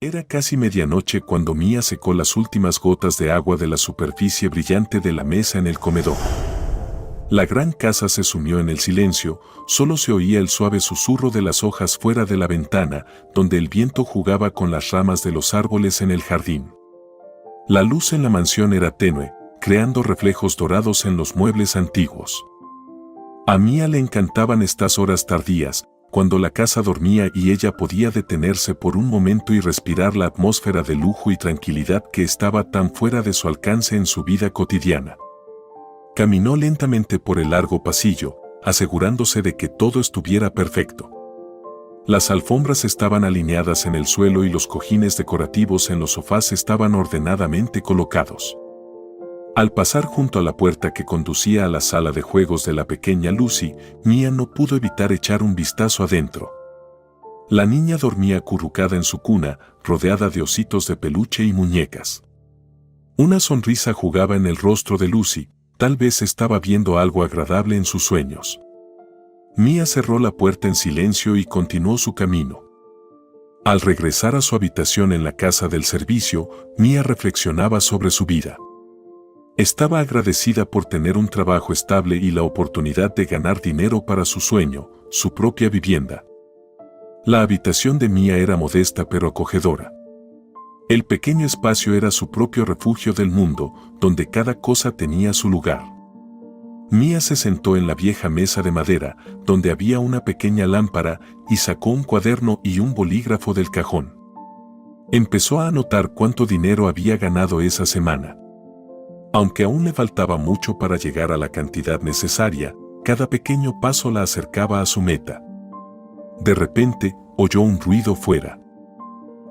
Era casi medianoche cuando Mia secó las últimas gotas de agua de la superficie brillante de la mesa en el comedor. La gran casa se sumió en el silencio, solo se oía el suave susurro de las hojas fuera de la ventana, donde el viento jugaba con las ramas de los árboles en el jardín. La luz en la mansión era tenue, creando reflejos dorados en los muebles antiguos. A Mia le encantaban estas horas tardías, cuando la casa dormía y ella podía detenerse por un momento y respirar la atmósfera de lujo y tranquilidad que estaba tan fuera de su alcance en su vida cotidiana. Caminó lentamente por el largo pasillo, asegurándose de que todo estuviera perfecto. Las alfombras estaban alineadas en el suelo y los cojines decorativos en los sofás estaban ordenadamente colocados. Al pasar junto a la puerta que conducía a la sala de juegos de la pequeña Lucy, Mia no pudo evitar echar un vistazo adentro. La niña dormía acurrucada en su cuna, rodeada de ositos de peluche y muñecas. Una sonrisa jugaba en el rostro de Lucy, tal vez estaba viendo algo agradable en sus sueños. Mia cerró la puerta en silencio y continuó su camino. Al regresar a su habitación en la casa del servicio, Mia reflexionaba sobre su vida. Estaba agradecida por tener un trabajo estable y la oportunidad de ganar dinero para su sueño, su propia vivienda. La habitación de Mia era modesta pero acogedora. El pequeño espacio era su propio refugio del mundo, donde cada cosa tenía su lugar. Mia se sentó en la vieja mesa de madera, donde había una pequeña lámpara, y sacó un cuaderno y un bolígrafo del cajón. Empezó a anotar cuánto dinero había ganado esa semana. Aunque aún le faltaba mucho para llegar a la cantidad necesaria, cada pequeño paso la acercaba a su meta. De repente, oyó un ruido fuera.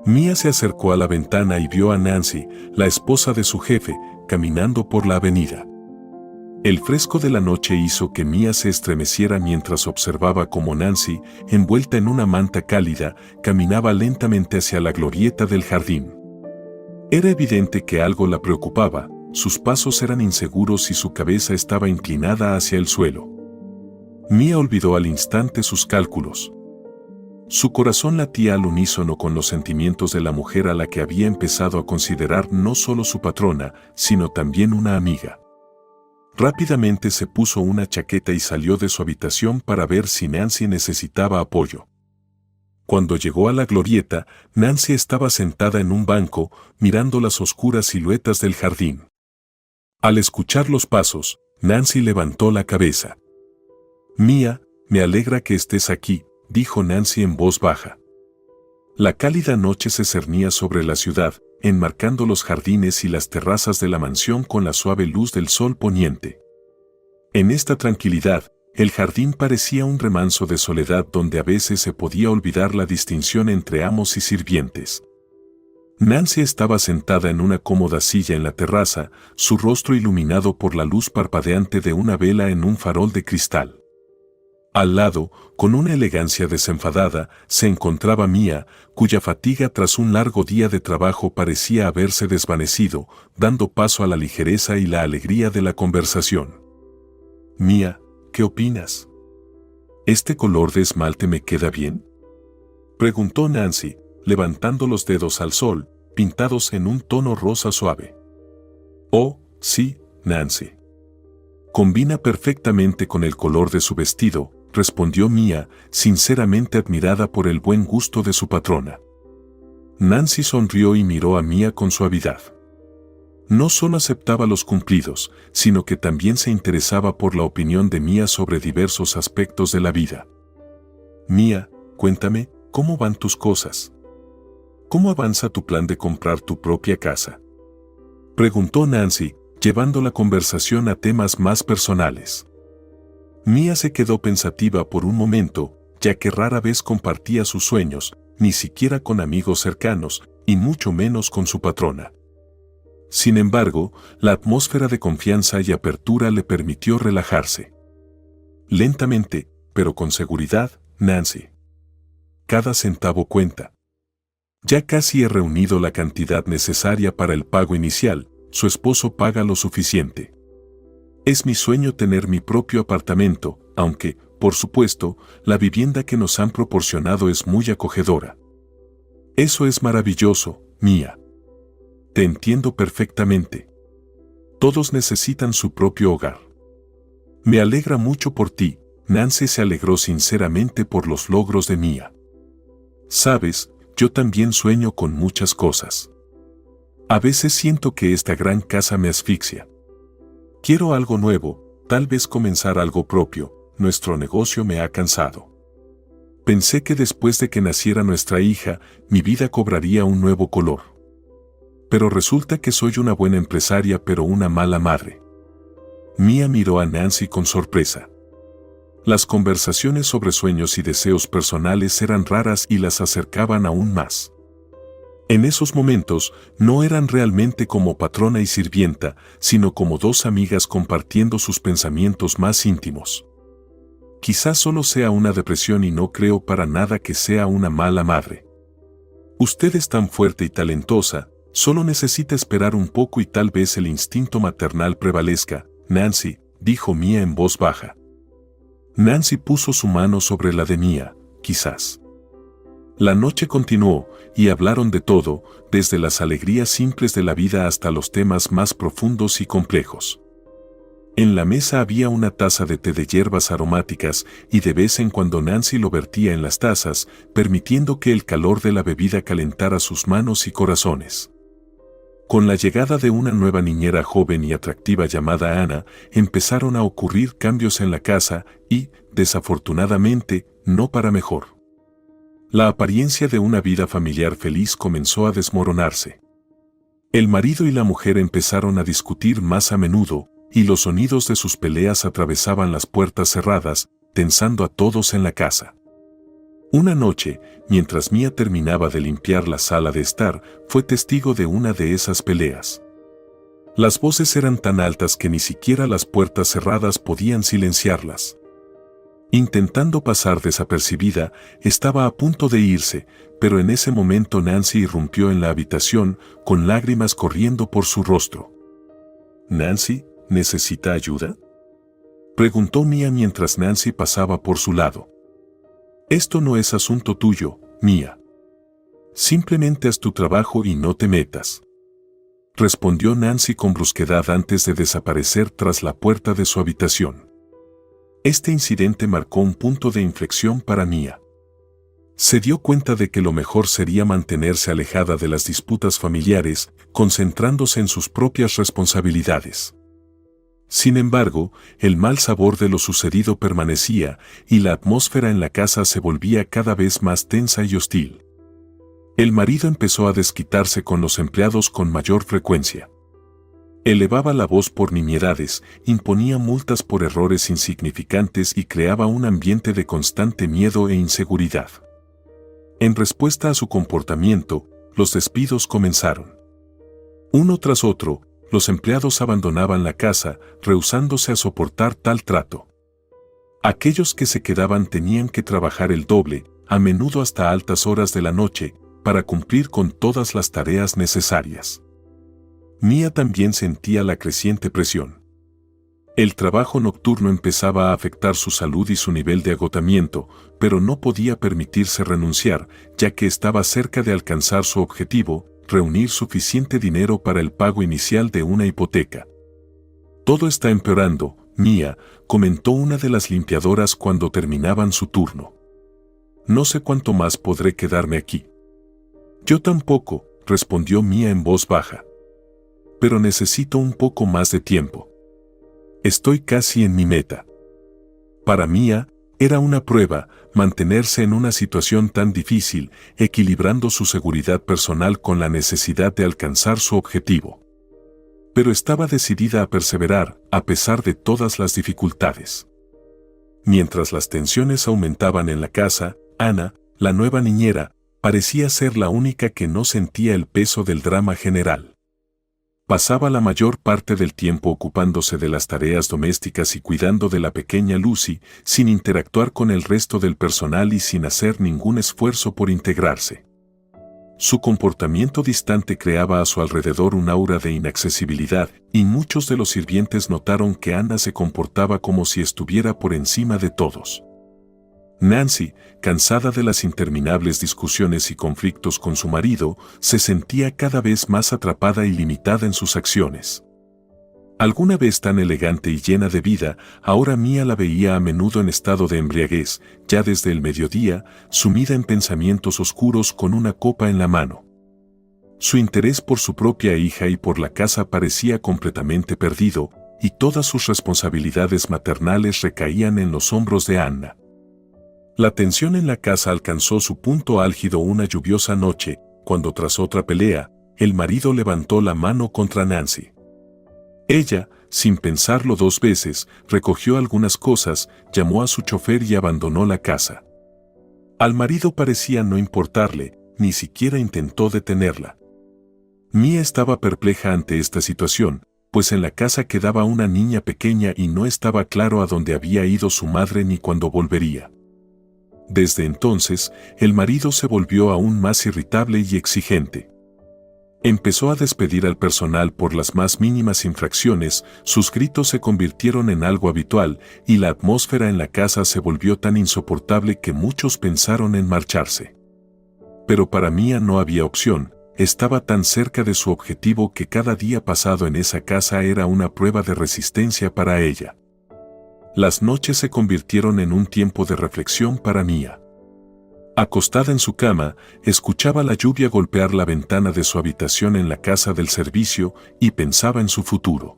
Mia se acercó a la ventana y vio a Nancy, la esposa de su jefe, caminando por la avenida. El fresco de la noche hizo que Mia se estremeciera mientras observaba cómo Nancy, envuelta en una manta cálida, caminaba lentamente hacia la glorieta del jardín. Era evidente que algo la preocupaba. Sus pasos eran inseguros y su cabeza estaba inclinada hacia el suelo. Mia olvidó al instante sus cálculos. Su corazón latía al unísono con los sentimientos de la mujer a la que había empezado a considerar no solo su patrona, sino también una amiga. Rápidamente se puso una chaqueta y salió de su habitación para ver si Nancy necesitaba apoyo. Cuando llegó a la glorieta, Nancy estaba sentada en un banco, mirando las oscuras siluetas del jardín. Al escuchar los pasos, Nancy levantó la cabeza. «Mia, me alegra que estés aquí», dijo Nancy en voz baja. La cálida noche se cernía sobre la ciudad, enmarcando los jardines y las terrazas de la mansión con la suave luz del sol poniente. En esta tranquilidad, el jardín parecía un remanso de soledad donde a veces se podía olvidar la distinción entre amos y sirvientes. Nancy estaba sentada en una cómoda silla en la terraza, su rostro iluminado por la luz parpadeante de una vela en un farol de cristal. Al lado, con una elegancia desenfadada, se encontraba Mia, cuya fatiga tras un largo día de trabajo parecía haberse desvanecido, dando paso a la ligereza y la alegría de la conversación. «Mia, ¿qué opinas? ¿Este color de esmalte me queda bien?», preguntó Nancy, levantando los dedos al sol, pintados en un tono rosa suave. «Oh, sí, Nancy. Combina perfectamente con el color de su vestido», respondió Mia, sinceramente admirada por el buen gusto de su patrona. Nancy sonrió y miró a Mia con suavidad. No solo aceptaba los cumplidos, sino que también se interesaba por la opinión de Mia sobre diversos aspectos de la vida. «Mia, cuéntame, ¿cómo van tus cosas? ¿Cómo avanza tu plan de comprar tu propia casa?», preguntó Nancy, llevando la conversación a temas más personales. Mia se quedó pensativa por un momento, ya que rara vez compartía sus sueños, ni siquiera con amigos cercanos, y mucho menos con su patrona. Sin embargo, la atmósfera de confianza y apertura le permitió relajarse. «Lentamente, pero con seguridad, Nancy. Cada centavo cuenta. Ya casi he reunido la cantidad necesaria para el pago inicial, su esposo paga lo suficiente. Es mi sueño tener mi propio apartamento, aunque, por supuesto, la vivienda que nos han proporcionado es muy acogedora. Eso es maravilloso, Mia. Te entiendo perfectamente. Todos necesitan su propio hogar. Me alegra mucho por ti. Nancy se alegró sinceramente por los logros de Mia. Sabes, yo también sueño con muchas cosas. A veces siento que esta gran casa me asfixia. Quiero algo nuevo, tal vez comenzar algo propio. Nuestro negocio me ha cansado. Pensé que después de que naciera nuestra hija, mi vida cobraría un nuevo color. Pero resulta que soy una buena empresaria pero una mala madre. Mia miró a Nancy con sorpresa. Las conversaciones sobre sueños y deseos personales eran raras y las acercaban aún más. En esos momentos, no eran realmente como patrona y sirvienta, sino como dos amigas compartiendo sus pensamientos más íntimos. Quizás solo sea una depresión y no creo para nada que sea una mala madre. Usted es tan fuerte y talentosa, solo necesita esperar un poco y tal vez el instinto maternal prevalezca, Nancy, dijo Mia en voz baja. Nancy puso su mano sobre la de Mia, quizás. La noche continuó, y hablaron de todo, desde las alegrías simples de la vida hasta los temas más profundos y complejos. En la mesa había una taza de té de hierbas aromáticas, y de vez en cuando Nancy lo vertía en las tazas, permitiendo que el calor de la bebida calentara sus manos y corazones. Con la llegada de una nueva niñera joven y atractiva llamada Ana, empezaron a ocurrir cambios en la casa y, desafortunadamente, no para mejor. La apariencia de una vida familiar feliz comenzó a desmoronarse. El marido y la mujer empezaron a discutir más a menudo, y los sonidos de sus peleas atravesaban las puertas cerradas, tensando a todos en la casa. Una noche, mientras Mia terminaba de limpiar la sala de estar, fue testigo de una de esas peleas. Las voces eran tan altas que ni siquiera las puertas cerradas podían silenciarlas. Intentando pasar desapercibida, estaba a punto de irse, pero en ese momento Nancy irrumpió en la habitación, con lágrimas corriendo por su rostro. «Nancy, ¿necesita ayuda?», preguntó Mia mientras Nancy pasaba por su lado. «Esto no es asunto tuyo, Mia. Simplemente haz tu trabajo y no te metas», respondió Nancy con brusquedad antes de desaparecer tras la puerta de su habitación. Este incidente marcó un punto de inflexión para Mia. Se dio cuenta de que lo mejor sería mantenerse alejada de las disputas familiares, concentrándose en sus propias responsabilidades. Sin embargo, el mal sabor de lo sucedido permanecía, y la atmósfera en la casa se volvía cada vez más tensa y hostil. El marido empezó a desquitarse con los empleados con mayor frecuencia. Elevaba la voz por nimiedades, imponía multas por errores insignificantes y creaba un ambiente de constante miedo e inseguridad. En respuesta a su comportamiento, los despidos comenzaron. Uno tras otro, los empleados abandonaban la casa, rehusándose a soportar tal trato. Aquellos que se quedaban tenían que trabajar el doble, a menudo hasta altas horas de la noche, para cumplir con todas las tareas necesarias. Mia también sentía la creciente presión. El trabajo nocturno empezaba a afectar su salud y su nivel de agotamiento, pero no podía permitirse renunciar, ya que estaba cerca de alcanzar su objetivo, reunir suficiente dinero para el pago inicial de una hipoteca. «Todo está empeorando, Mia», comentó una de las limpiadoras cuando terminaban su turno. «No sé cuánto más podré quedarme aquí». «Yo tampoco», respondió Mia en voz baja. «Pero necesito un poco más de tiempo. Estoy casi en mi meta». Para Mia, era una prueba mantenerse en una situación tan difícil, equilibrando su seguridad personal con la necesidad de alcanzar su objetivo. Pero estaba decidida a perseverar, a pesar de todas las dificultades. Mientras las tensiones aumentaban en la casa, Ana, la nueva niñera, parecía ser la única que no sentía el peso del drama general. Pasaba la mayor parte del tiempo ocupándose de las tareas domésticas y cuidando de la pequeña Lucy, sin interactuar con el resto del personal y sin hacer ningún esfuerzo por integrarse. Su comportamiento distante creaba a su alrededor un aura de inaccesibilidad, y muchos de los sirvientes notaron que Ana se comportaba como si estuviera por encima de todos. Nancy, cansada de las interminables discusiones y conflictos con su marido, se sentía cada vez más atrapada y limitada en sus acciones. Alguna vez tan elegante y llena de vida, ahora Mia la veía a menudo en estado de embriaguez, ya desde el mediodía, sumida en pensamientos oscuros con una copa en la mano. Su interés por su propia hija y por la casa parecía completamente perdido, y todas sus responsabilidades maternales recaían en los hombros de Anna. La tensión en la casa alcanzó su punto álgido una lluviosa noche, cuando tras otra pelea, el marido levantó la mano contra Nancy. Ella, sin pensarlo dos veces, recogió algunas cosas, llamó a su chofer y abandonó la casa. Al marido parecía no importarle, ni siquiera intentó detenerla. Mia estaba perpleja ante esta situación, pues en la casa quedaba una niña pequeña y no estaba claro a dónde había ido su madre ni cuándo volvería. Desde entonces, el marido se volvió aún más irritable y exigente. Empezó a despedir al personal por las más mínimas infracciones, sus gritos se convirtieron en algo habitual y la atmósfera en la casa se volvió tan insoportable que muchos pensaron en marcharse. Pero para Mia no había opción, estaba tan cerca de su objetivo que cada día pasado en esa casa era una prueba de resistencia para ella. Las noches se convirtieron en un tiempo de reflexión para Mia. Acostada en su cama, escuchaba la lluvia golpear la ventana de su habitación en la casa del servicio y pensaba en su futuro.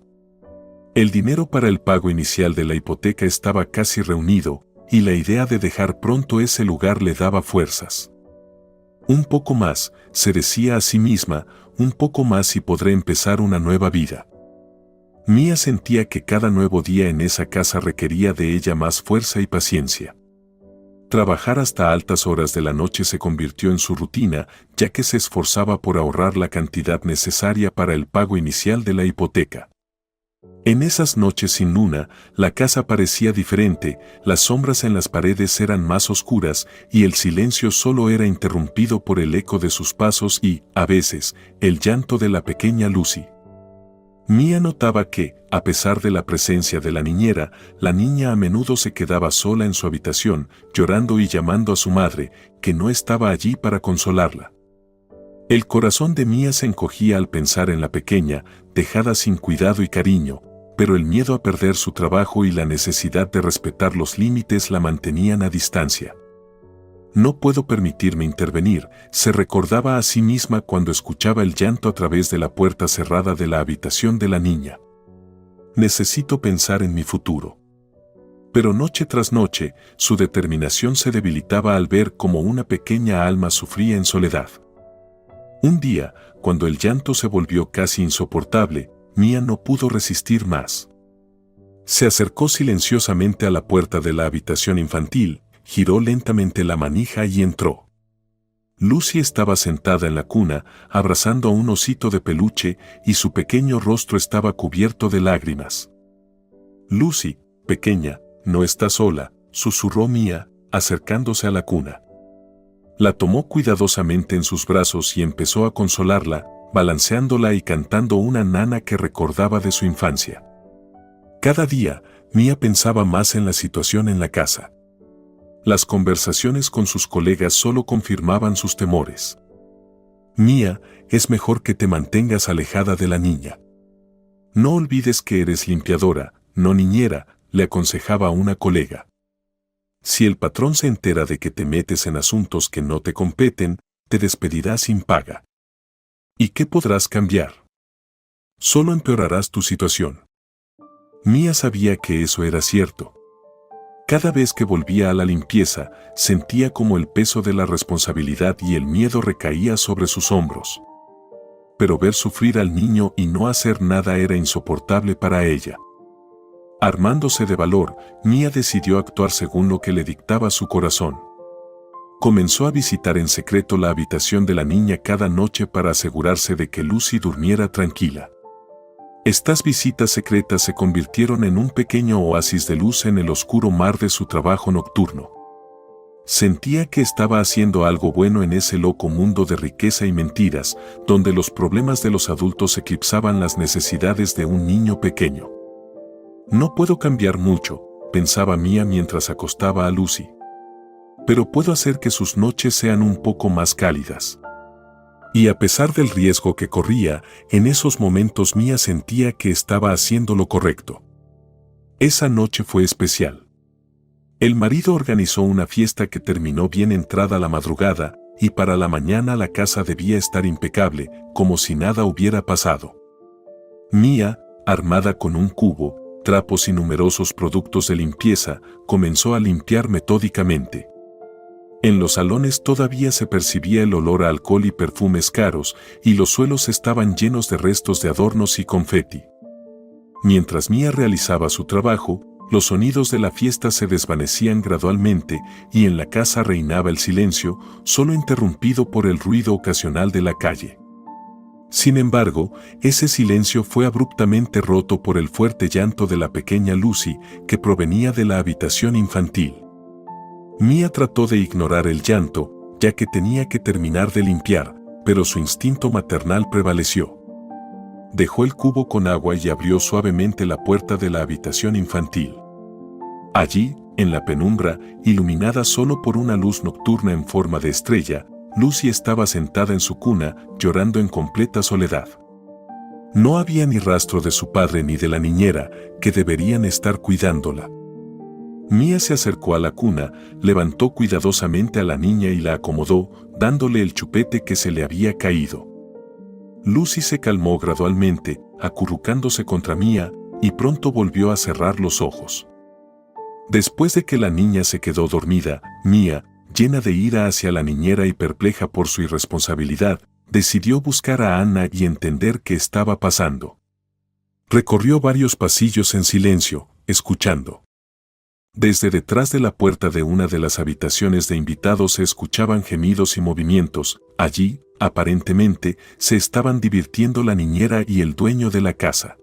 El dinero para el pago inicial de la hipoteca estaba casi reunido, y la idea de dejar pronto ese lugar le daba fuerzas. Un poco más, se decía a sí misma, un poco más y podré empezar una nueva vida. Mia sentía que cada nuevo día en esa casa requería de ella más fuerza y paciencia. Trabajar hasta altas horas de la noche se convirtió en su rutina, ya que se esforzaba por ahorrar la cantidad necesaria para el pago inicial de la hipoteca. En esas noches sin luna, la casa parecía diferente, las sombras en las paredes eran más oscuras y el silencio solo era interrumpido por el eco de sus pasos y, a veces, el llanto de la pequeña Lucy. Mia notaba que, a pesar de la presencia de la niñera, la niña a menudo se quedaba sola en su habitación, llorando y llamando a su madre, que no estaba allí para consolarla. El corazón de Mia se encogía al pensar en la pequeña, dejada sin cuidado y cariño, pero el miedo a perder su trabajo y la necesidad de respetar los límites la mantenían a distancia. No puedo permitirme intervenir, se recordaba a sí misma cuando escuchaba el llanto a través de la puerta cerrada de la habitación de la niña. Necesito pensar en mi futuro. Pero noche tras noche, su determinación se debilitaba al ver cómo una pequeña alma sufría en soledad. Un día, cuando el llanto se volvió casi insoportable, Mia no pudo resistir más. Se acercó silenciosamente a la puerta de la habitación infantil, giró lentamente la manija y entró. Lucy estaba sentada en la cuna, abrazando a un osito de peluche y su pequeño rostro estaba cubierto de lágrimas. «Lucy, pequeña, no estás sola», susurró Mia, acercándose a la cuna. La tomó cuidadosamente en sus brazos y empezó a consolarla, balanceándola y cantando una nana que recordaba de su infancia. Cada día, Mia pensaba más en la situación en la casa. Las conversaciones con sus colegas solo confirmaban sus temores. «Mia, es mejor que te mantengas alejada de la niña. No olvides que eres limpiadora, no niñera», le aconsejaba a una colega. «Si el patrón se entera de que te metes en asuntos que no te competen, te despedirá sin paga. ¿Y qué podrás cambiar? Solo empeorarás tu situación». Mia sabía que eso era cierto. Cada vez que volvía a la limpieza, sentía como el peso de la responsabilidad y el miedo recaía sobre sus hombros. Pero ver sufrir al niño y no hacer nada era insoportable para ella. Armándose de valor, Mia decidió actuar según lo que le dictaba su corazón. Comenzó a visitar en secreto la habitación de la niña cada noche para asegurarse de que Lucy durmiera tranquila. Estas visitas secretas se convirtieron en un pequeño oasis de luz en el oscuro mar de su trabajo nocturno. Sentía que estaba haciendo algo bueno en ese loco mundo de riqueza y mentiras, donde los problemas de los adultos eclipsaban las necesidades de un niño pequeño. «No puedo cambiar mucho», pensaba Mia mientras acostaba a Lucy. pero puedo hacer que sus noches sean un poco más cálidas. Y a pesar del riesgo que corría, en esos momentos Mía sentía que estaba haciendo lo correcto. Esa noche fue especial. El marido organizó una fiesta que terminó bien entrada la madrugada, y para la mañana la casa debía estar impecable, como si nada hubiera pasado. Mía, armada con un cubo, trapos y numerosos productos de limpieza, comenzó a limpiar metódicamente. En los salones todavía se percibía el olor a alcohol y perfumes caros, y los suelos estaban llenos de restos de adornos y confeti. Mientras Mía realizaba su trabajo, los sonidos de la fiesta se desvanecían gradualmente y en la casa reinaba el silencio, solo interrumpido por el ruido ocasional de la calle. Sin embargo, ese silencio fue abruptamente roto por el fuerte llanto de la pequeña Lucy, que provenía de la habitación infantil. Mía trató de ignorar el llanto, ya que tenía que terminar de limpiar, pero su instinto maternal prevaleció. Dejó el cubo con agua y abrió suavemente la puerta de la habitación infantil. Allí, en la penumbra, iluminada solo por una luz nocturna en forma de estrella, Lucy estaba sentada en su cuna, llorando en completa soledad. No había ni rastro de su padre ni de la niñera, que deberían estar cuidándola. Mía se acercó a la cuna, levantó cuidadosamente a la niña y la acomodó, dándole el chupete que se le había caído. Lucy se calmó gradualmente, acurrucándose contra Mía, y pronto volvió a cerrar los ojos. Después de que la niña se quedó dormida, Mía, llena de ira hacia la niñera y perpleja por su irresponsabilidad, decidió buscar a Anna y entender qué estaba pasando. Recorrió varios pasillos en silencio, escuchando. Desde detrás de la puerta de una de las habitaciones de invitados se escuchaban gemidos y movimientos. Allí, aparentemente, se estaban divirtiendo la niñera y el dueño de la casa.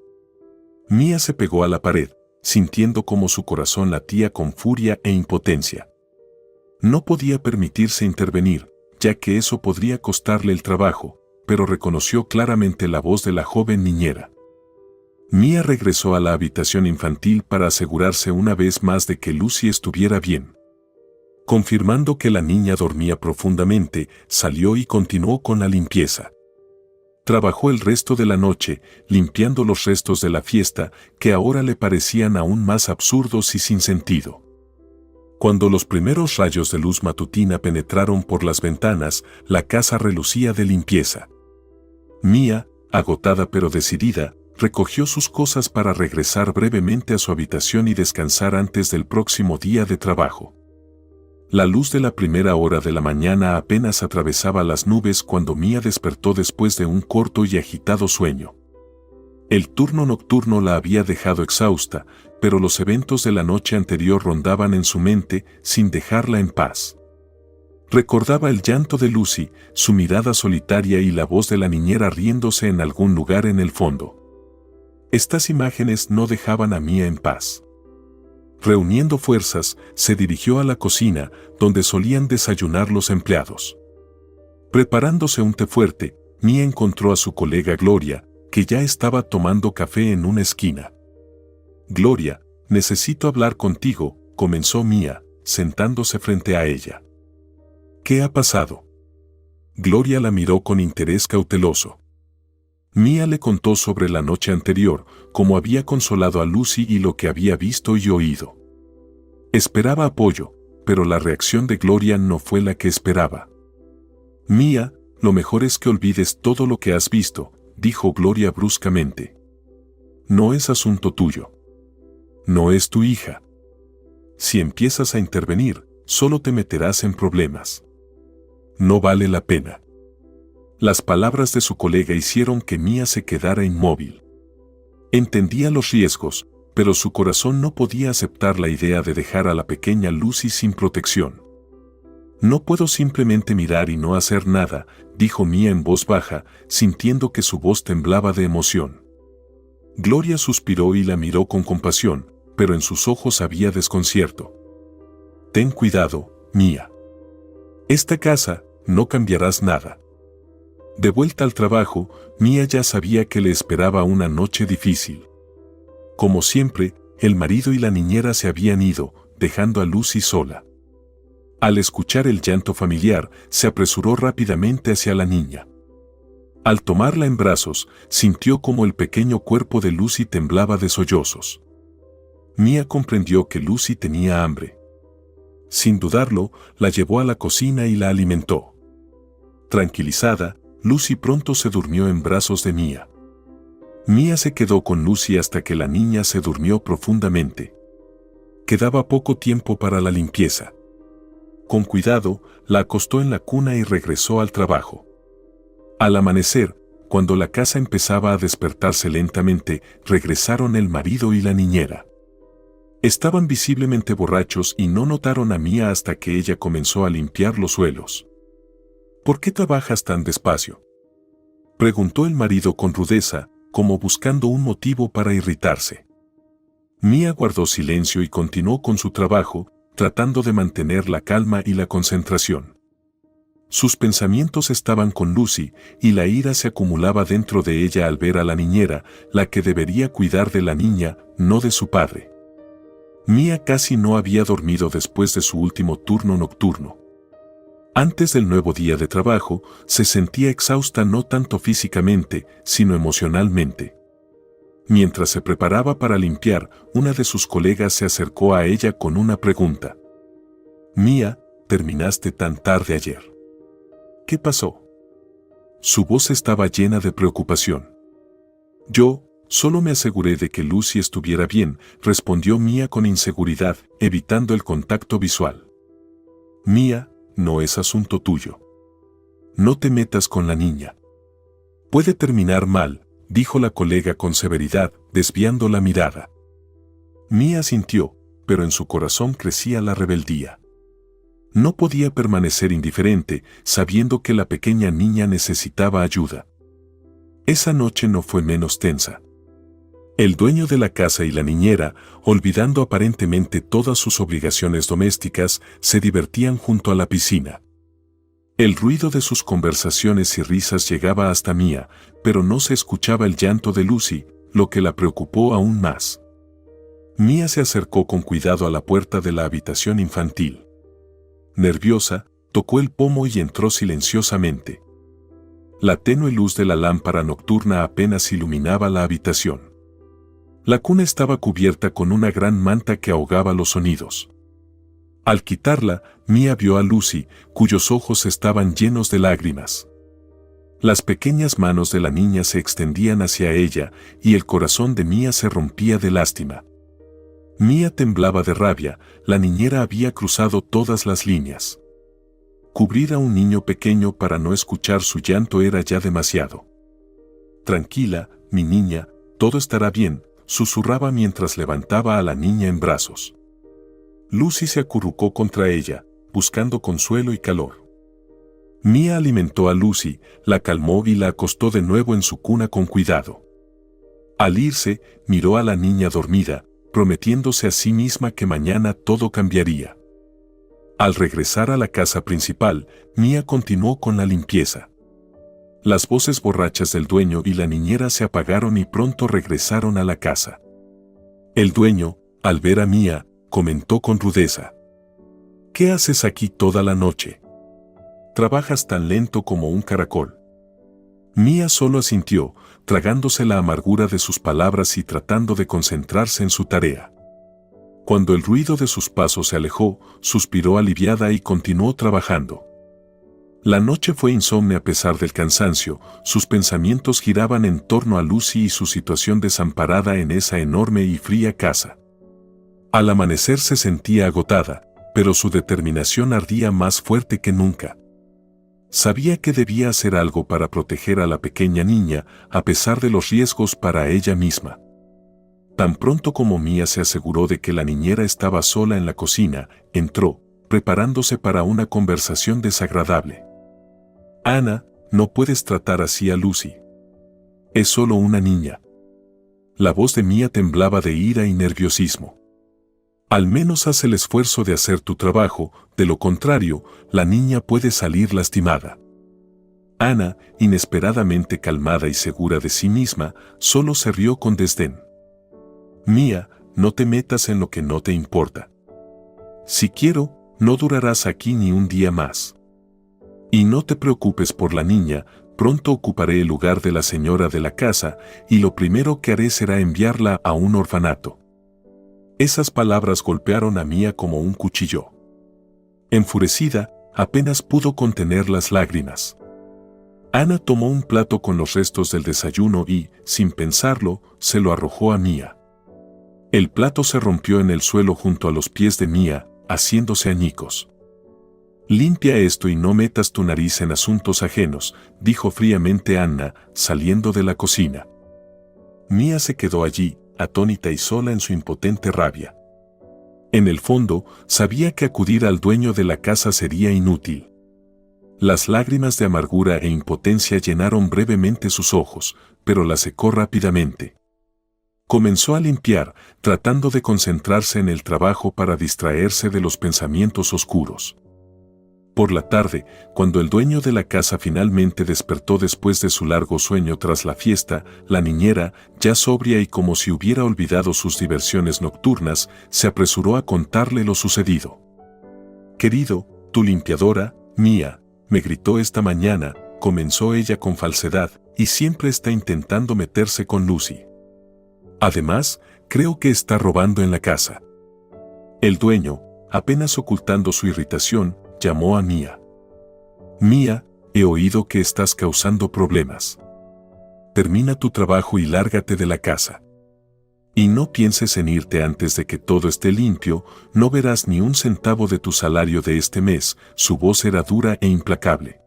Mía se pegó a la pared, sintiendo como su corazón latía con furia e impotencia. No podía permitirse intervenir, ya que eso podría costarle el trabajo, pero reconoció claramente la voz de la joven niñera. Mía regresó a la habitación infantil para asegurarse una vez más de que Lucy estuviera bien. Confirmando que la niña dormía profundamente, salió y continuó con la limpieza. Trabajó el resto de la noche, limpiando los restos de la fiesta, que ahora le parecían aún más absurdos y sin sentido. Cuando los primeros rayos de luz matutina penetraron por las ventanas, la casa relucía de limpieza. Mía, agotada pero decidida, recogió sus cosas para regresar brevemente a su habitación y descansar antes del próximo día de trabajo. La luz de la primera hora de la mañana apenas atravesaba las nubes cuando Mía despertó después de un corto y agitado sueño. El turno nocturno la había dejado exhausta, pero los eventos de la noche anterior rondaban en su mente sin dejarla en paz. Recordaba el llanto de Lucy, su mirada solitaria y la voz de la niñera riéndose en algún lugar en el fondo. Estas imágenes no dejaban a Mía en paz. Reuniendo fuerzas, se dirigió a la cocina, donde solían desayunar los empleados. Preparándose un té fuerte, Mía encontró a su colega Gloria, que ya estaba tomando café en una esquina. «Gloria, necesito hablar contigo», comenzó Mía, sentándose frente a ella. «¿Qué ha pasado?». Gloria la miró con interés cauteloso. Mía le contó sobre la noche anterior, cómo había consolado a Lucy y lo que había visto y oído. Esperaba apoyo, pero la reacción de Gloria no fue la que esperaba. «Mía, lo mejor es que olvides todo lo que has visto», dijo Gloria bruscamente. «No es asunto tuyo. No es tu hija. Si empiezas a intervenir, solo te meterás en problemas. No vale la pena». Las palabras de su colega hicieron que Mía se quedara inmóvil. Entendía los riesgos, pero su corazón no podía aceptar la idea de dejar a la pequeña Lucy sin protección. «No puedo simplemente mirar y no hacer nada», dijo Mía en voz baja, sintiendo que su voz temblaba de emoción. Gloria suspiró y la miró con compasión, pero en sus ojos había desconcierto. «Ten cuidado, Mía. Esta casa, no cambiarás nada». De vuelta al trabajo, Mía ya sabía que le esperaba una noche difícil. Como siempre, el marido y la niñera se habían ido, dejando a Lucy sola. Al escuchar el llanto familiar, se apresuró rápidamente hacia la niña. Al tomarla en brazos, sintió como el pequeño cuerpo de Lucy temblaba de sollozos. Mia comprendió que Lucy tenía hambre. Sin dudarlo, la llevó a la cocina y la alimentó. Tranquilizada, Lucy pronto se durmió en brazos de Mia. Mia se quedó con Lucy hasta que la niña se durmió profundamente. Quedaba poco tiempo para la limpieza. Con cuidado, la acostó en la cuna y regresó al trabajo. Al amanecer, cuando la casa empezaba a despertarse lentamente, regresaron el marido y la niñera. Estaban visiblemente borrachos y no notaron a Mia hasta que ella comenzó a limpiar los suelos. ¿Por qué trabajas tan despacio?, preguntó el marido con rudeza, como buscando un motivo para irritarse. Mia guardó silencio y continuó con su trabajo, tratando de mantener la calma y la concentración. Sus pensamientos estaban con Lucy, y la ira se acumulaba dentro de ella al ver a la niñera, la que debería cuidar de la niña, no de su padre. Mia casi no había dormido después de su último turno nocturno. Antes del nuevo día de trabajo, se sentía exhausta no tanto físicamente, sino emocionalmente. Mientras se preparaba para limpiar, una de sus colegas se acercó a ella con una pregunta. «Mia, ¿terminaste tan tarde ayer? ¿Qué pasó?». Su voz estaba llena de preocupación. «Yo solo me aseguré de que Lucy estuviera bien», respondió Mia con inseguridad, evitando el contacto visual. «Mia, no es asunto tuyo. No te metas con la niña. Puede terminar mal», dijo la colega con severidad, desviando la mirada. Mia asintió, pero en su corazón crecía la rebeldía. No podía permanecer indiferente, sabiendo que la pequeña niña necesitaba ayuda. Esa noche no fue menos tensa. El dueño de la casa y la niñera, olvidando aparentemente todas sus obligaciones domésticas, se divertían junto a la piscina. El ruido de sus conversaciones y risas llegaba hasta Mia, pero no se escuchaba el llanto de Lucy, lo que la preocupó aún más. Mia se acercó con cuidado a la puerta de la habitación infantil. Nerviosa, tocó el pomo y entró silenciosamente. La tenue luz de la lámpara nocturna apenas iluminaba la habitación. La cuna estaba cubierta con una gran manta que ahogaba los sonidos. Al quitarla, Mia vio a Lucy, cuyos ojos estaban llenos de lágrimas. Las pequeñas manos de la niña se extendían hacia ella, y el corazón de Mia se rompía de lástima. Mia temblaba de rabia, la niñera había cruzado todas las líneas. Cubrir a un niño pequeño para no escuchar su llanto era ya demasiado. «Tranquila, mi niña, todo estará bien», susurraba mientras levantaba a la niña en brazos. Lucy se acurrucó contra ella, buscando consuelo y calor. Mia alimentó a Lucy, la calmó y la acostó de nuevo en su cuna con cuidado. Al irse, miró a la niña dormida, prometiéndose a sí misma que mañana todo cambiaría. Al regresar a la casa principal, Mia continuó con la limpieza. Las voces borrachas del dueño y la niñera se apagaron y pronto regresaron a la casa. El dueño, al ver a Mia, comentó con rudeza: «¿Qué haces aquí toda la noche? Trabajas tan lento como un caracol». Mia solo asintió, tragándose la amargura de sus palabras y tratando de concentrarse en su tarea. Cuando el ruido de sus pasos se alejó, suspiró aliviada y continuó trabajando. La noche fue insomne a pesar del cansancio, sus pensamientos giraban en torno a Lucy y su situación desamparada en esa enorme y fría casa. Al amanecer se sentía agotada, pero su determinación ardía más fuerte que nunca. Sabía que debía hacer algo para proteger a la pequeña niña, a pesar de los riesgos para ella misma. Tan pronto como Mia se aseguró de que la niñera estaba sola en la cocina, entró, preparándose para una conversación desagradable. «Ana, no puedes tratar así a Lucy. Es solo una niña». La voz de Mia temblaba de ira y nerviosismo. «Al menos haz el esfuerzo de hacer tu trabajo, de lo contrario, la niña puede salir lastimada». Ana, inesperadamente calmada y segura de sí misma, solo se rió con desdén. «Mia, no te metas en lo que no te importa. Si quiero, no durarás aquí ni un día más. Y no te preocupes por la niña, pronto ocuparé el lugar de la señora de la casa, y lo primero que haré será enviarla a un orfanato. Esas palabras golpearon a Mia como un cuchillo. Enfurecida, apenas pudo contener las lágrimas. Ana tomó un plato con los restos del desayuno y, sin pensarlo, se lo arrojó a Mia. El plato se rompió en el suelo junto a los pies de Mia, haciéndose añicos. «Limpia esto y no metas tu nariz en asuntos ajenos», dijo fríamente Anna, saliendo de la cocina. Mia se quedó allí, atónita y sola en su impotente rabia. En el fondo, sabía que acudir al dueño de la casa sería inútil. Las lágrimas de amargura e impotencia llenaron brevemente sus ojos, pero las secó rápidamente. Comenzó a limpiar, tratando de concentrarse en el trabajo para distraerse de los pensamientos oscuros. Por la tarde, cuando el dueño de la casa finalmente despertó después de su largo sueño tras la fiesta, la niñera, ya sobria y como si hubiera olvidado sus diversiones nocturnas, se apresuró a contarle lo sucedido. «Querido, tu limpiadora, Mia, me gritó esta mañana», comenzó ella con falsedad, «y siempre está intentando meterse con Lucy. Además, creo que está robando en la casa». El dueño, apenas ocultando su irritación, llamó a Mia. «Mia, he oído que estás causando problemas. Termina tu trabajo y lárgate de la casa. Y no pienses en irte antes de que todo esté limpio, no verás ni un centavo de tu salario de este mes». Su voz era dura e implacable.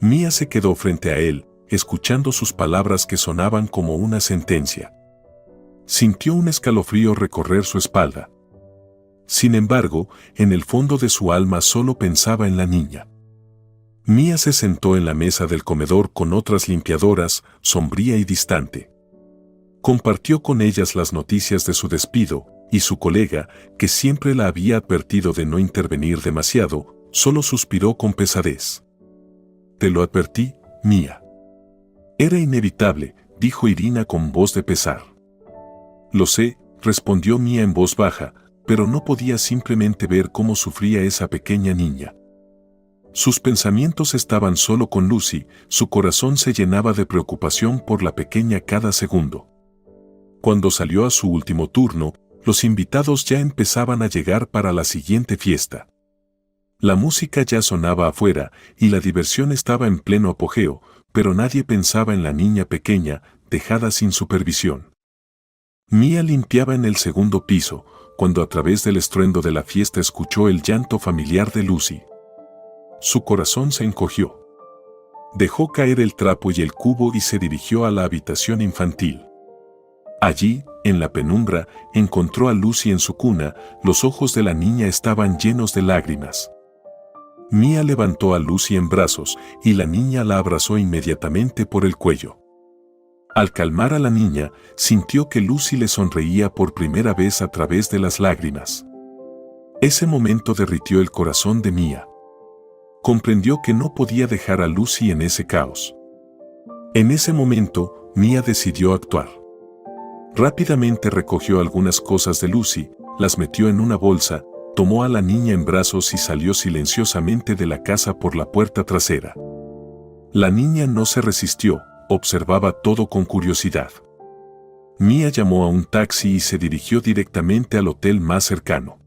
Mia se quedó frente a él, escuchando sus palabras que sonaban como una sentencia. Sintió un escalofrío recorrer su espalda. Sin embargo, en el fondo de su alma solo pensaba en la niña. Mia se sentó en la mesa del comedor con otras limpiadoras, sombría y distante. Compartió con ellas las noticias de su despido, y su colega, que siempre la había advertido de no intervenir demasiado, solo suspiró con pesadez. «Te lo advertí, Mia». «Era inevitable», dijo Irina con voz de pesar. «Lo sé», respondió Mia en voz baja, pero no podía simplemente ver cómo sufría esa pequeña niña. Sus pensamientos estaban solo con Lucy, su corazón se llenaba de preocupación por la pequeña cada segundo. Cuando salió a su último turno, los invitados ya empezaban a llegar para la siguiente fiesta. La música ya sonaba afuera y la diversión estaba en pleno apogeo, pero nadie pensaba en la niña pequeña, dejada sin supervisión. Mia limpiaba en el segundo piso, cuando a través del estruendo de la fiesta escuchó el llanto familiar de Lucy. Su corazón se encogió. Dejó caer el trapo y el cubo y se dirigió a la habitación infantil. Allí, en la penumbra, encontró a Lucy en su cuna, los ojos de la niña estaban llenos de lágrimas. Mia levantó a Lucy en brazos y la niña la abrazó inmediatamente por el cuello. Al calmar a la niña, sintió que Lucy le sonreía por primera vez a través de las lágrimas. Ese momento derritió el corazón de Mia. Comprendió que no podía dejar a Lucy en ese caos. En ese momento, Mia decidió actuar. Rápidamente recogió algunas cosas de Lucy, las metió en una bolsa, tomó a la niña en brazos y salió silenciosamente de la casa por la puerta trasera. La niña no se resistió. Observaba todo con curiosidad. Mia llamó a un taxi y se dirigió directamente al hotel más cercano.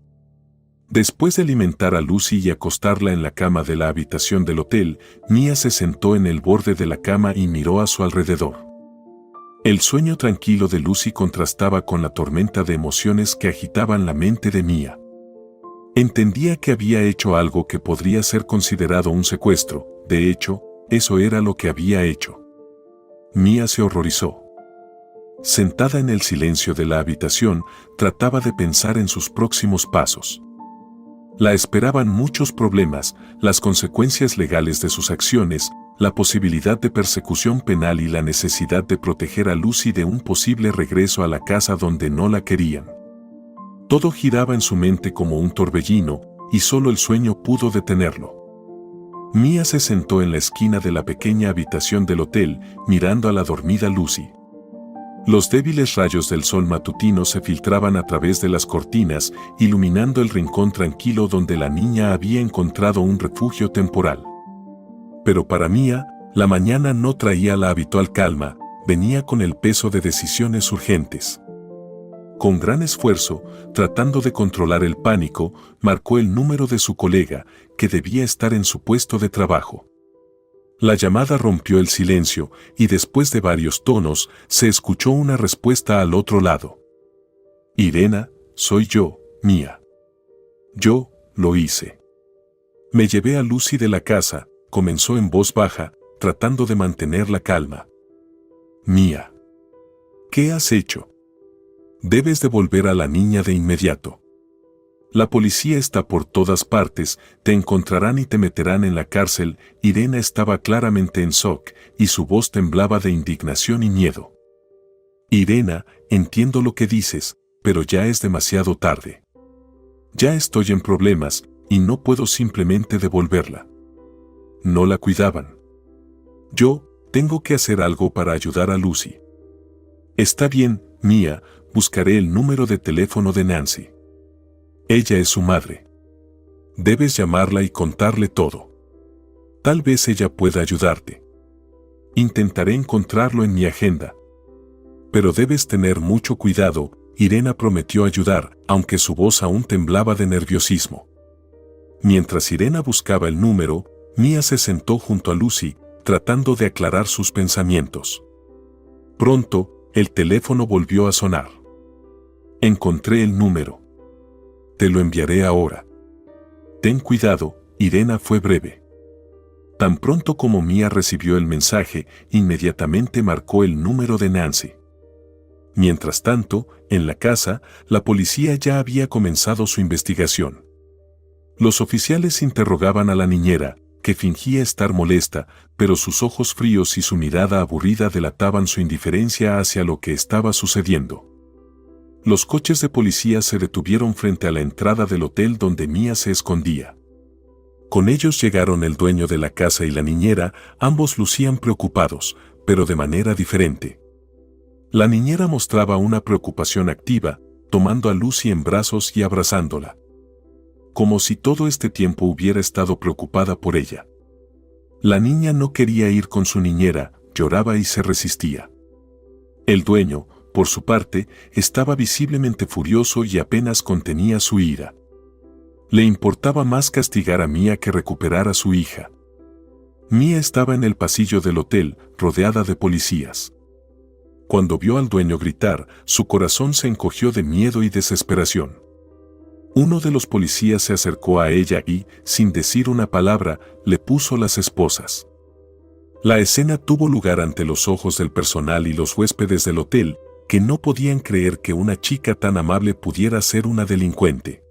Después de alimentar a Lucy y acostarla en la cama de la habitación del hotel, Mia se sentó en el borde de la cama y miró a su alrededor. El sueño tranquilo de Lucy contrastaba con la tormenta de emociones que agitaban la mente de Mia. Entendía que había hecho algo que podría ser considerado un secuestro, de hecho, eso era lo que había hecho. Mia se horrorizó. Sentada en el silencio de la habitación, trataba de pensar en sus próximos pasos. La esperaban muchos problemas, las consecuencias legales de sus acciones, la posibilidad de persecución penal y la necesidad de proteger a Lucy de un posible regreso a la casa donde no la querían. Todo giraba en su mente como un torbellino, y solo el sueño pudo detenerlo. Mia se sentó en la esquina de la pequeña habitación del hotel, mirando a la dormida Lucy. Los débiles rayos del sol matutino se filtraban a través de las cortinas, iluminando el rincón tranquilo donde la niña había encontrado un refugio temporal. Pero para Mía, la mañana no traía la habitual calma, venía con el peso de decisiones urgentes. Con gran esfuerzo, tratando de controlar el pánico, marcó el número de su colega, que debía estar en su puesto de trabajo. La llamada rompió el silencio y después de varios tonos se escuchó una respuesta al otro lado. Irena, soy yo, Mía. Yo, lo hice. Me llevé a Lucy de la casa, comenzó en voz baja, tratando de mantener la calma. Mía. ¿Qué has hecho? Debes devolver a la niña de inmediato. La policía está por todas partes, te encontrarán y te meterán en la cárcel. Irena estaba claramente en shock y su voz temblaba de indignación y miedo. Irena, entiendo lo que dices, pero ya es demasiado tarde. Ya estoy en problemas y no puedo simplemente devolverla. No la cuidaban. Yo, tengo que hacer algo para ayudar a Lucy. Está bien, Mía, buscaré el número de teléfono de Nancy. Ella es su madre. Debes llamarla y contarle todo. Tal vez ella pueda ayudarte. Intentaré encontrarlo en mi agenda. Pero debes tener mucho cuidado, Irena prometió ayudar, aunque su voz aún temblaba de nerviosismo. Mientras Irena buscaba el número, Mía se sentó junto a Lucy, tratando de aclarar sus pensamientos. Pronto, el teléfono volvió a sonar. Encontré el número. Te lo enviaré ahora. Ten cuidado, Irena fue breve. Tan pronto como Mía recibió el mensaje, inmediatamente marcó el número de Nancy. Mientras tanto, en la casa, la policía ya había comenzado su investigación. Los oficiales interrogaban a la niñera, que fingía estar molesta, pero sus ojos fríos y su mirada aburrida delataban su indiferencia hacia lo que estaba sucediendo. Los coches de policía se detuvieron frente a la entrada del hotel donde Mía se escondía. Con ellos llegaron el dueño de la casa y la niñera, ambos lucían preocupados, pero de manera diferente. La niñera mostraba una preocupación activa, tomando a Lucy en brazos y abrazándola. Como si todo este tiempo hubiera estado preocupada por ella. La niña no quería ir con su niñera, lloraba y se resistía. El dueño, por su parte, estaba visiblemente furioso y apenas contenía su ira. Le importaba más castigar a Mía que recuperar a su hija. Mía estaba en el pasillo del hotel, rodeada de policías. Cuando vio al dueño gritar, su corazón se encogió de miedo y desesperación. Uno de los policías se acercó a ella y, sin decir una palabra, le puso las esposas. La escena tuvo lugar ante los ojos del personal y los huéspedes del hotel, que no podían creer que una chica tan amable pudiera ser una delincuente.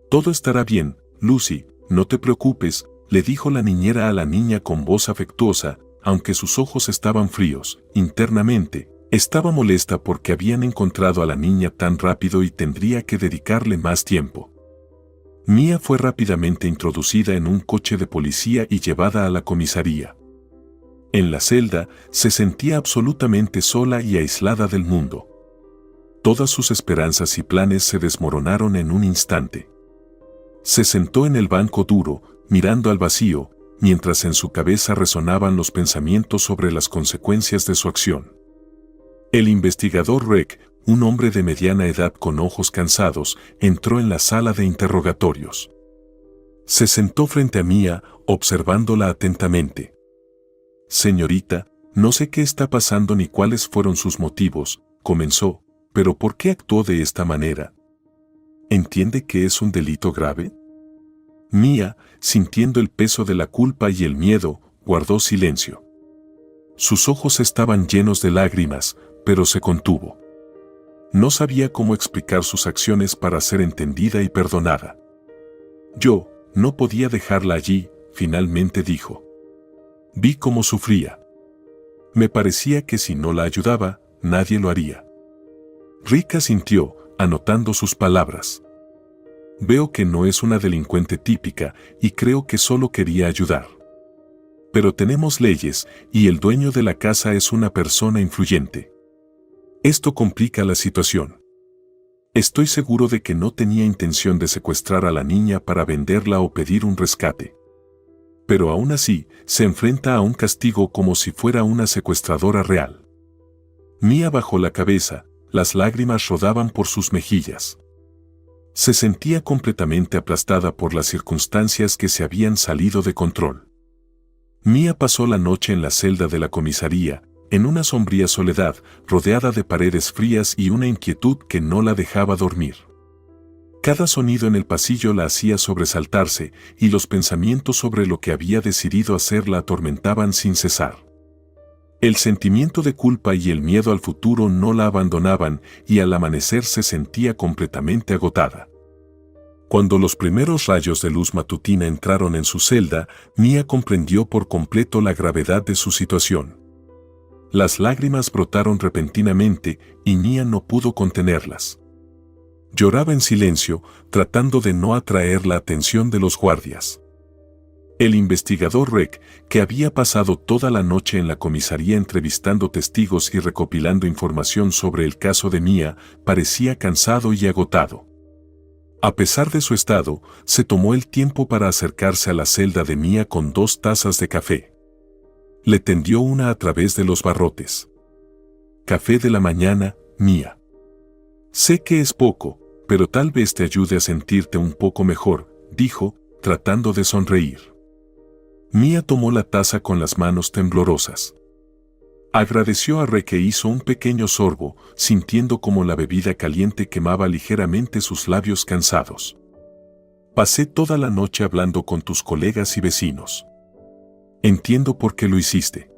Todo estará bien, Lucy, no te preocupes, le dijo la niñera a la niña con voz afectuosa, aunque sus ojos estaban fríos. Internamente, estaba molesta porque habían encontrado a la niña tan rápido y tendría que dedicarle más tiempo. Mía fue rápidamente introducida en un coche de policía y llevada a la comisaría. En la celda, se sentía absolutamente sola y aislada del mundo. Todas sus esperanzas y planes se desmoronaron en un instante. Se sentó en el banco duro, mirando al vacío, mientras en su cabeza resonaban los pensamientos sobre las consecuencias de su acción. El investigador Rick, un hombre de mediana edad con ojos cansados, entró en la sala de interrogatorios. Se sentó frente a Mía, observándola atentamente. Señorita, no sé qué está pasando ni cuáles fueron sus motivos, comenzó, pero ¿por qué actuó de esta manera? ¿Entiende que es un delito grave? Mía, sintiendo el peso de la culpa y el miedo, guardó silencio. Sus ojos estaban llenos de lágrimas, pero se contuvo. No sabía cómo explicar sus acciones para ser entendida y perdonada. Yo, no podía dejarla allí, finalmente dijo. Vi cómo sufría. Me parecía que si no la ayudaba, nadie lo haría. Rick asintió, anotando sus palabras. Veo que no es una delincuente típica y creo que solo quería ayudar. Pero tenemos leyes y el dueño de la casa es una persona influyente. Esto complica la situación. Estoy seguro de que no tenía intención de secuestrar a la niña para venderla o pedir un rescate. Pero aún así, se enfrenta a un castigo como si fuera una secuestradora real. Mia bajó la cabeza, las lágrimas rodaban por sus mejillas. Se sentía completamente aplastada por las circunstancias que se habían salido de control. Mia pasó la noche en la celda de la comisaría, en una sombría soledad, rodeada de paredes frías y una inquietud que no la dejaba dormir. Cada sonido en el pasillo la hacía sobresaltarse, y los pensamientos sobre lo que había decidido hacer la atormentaban sin cesar. El sentimiento de culpa y el miedo al futuro no la abandonaban, y al amanecer se sentía completamente agotada. Cuando los primeros rayos de luz matutina entraron en su celda, Mia comprendió por completo la gravedad de su situación. Las lágrimas brotaron repentinamente y Mia no pudo contenerlas. Lloraba en silencio, tratando de no atraer la atención de los guardias. El investigador Rec, que había pasado toda la noche en la comisaría entrevistando testigos y recopilando información sobre el caso de Mia, parecía cansado y agotado. A pesar de su estado, se tomó el tiempo para acercarse a la celda de Mia con 2 tazas de café. Le tendió una a través de los barrotes. Café de la mañana, Mia. Sé que es poco, pero tal vez te ayude a sentirte un poco mejor, dijo, tratando de sonreír. Mia tomó la taza con las manos temblorosas. Agradeció a Rec e hizo un pequeño sorbo, sintiendo como la bebida caliente quemaba ligeramente sus labios cansados. Pasé toda la noche hablando con tus colegas y vecinos. Entiendo por qué lo hiciste.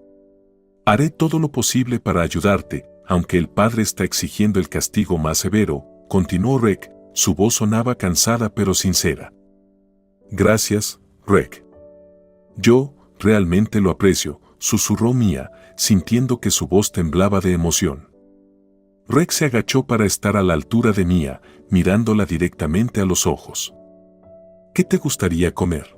Haré todo lo posible para ayudarte, aunque el padre está exigiendo el castigo más severo, continuó Rec, su voz sonaba cansada pero sincera. Gracias, Rec. Yo, realmente lo aprecio, susurró Mia, sintiendo que su voz temblaba de emoción. Rec se agachó para estar a la altura de Mia, mirándola directamente a los ojos. ¿Qué te gustaría comer?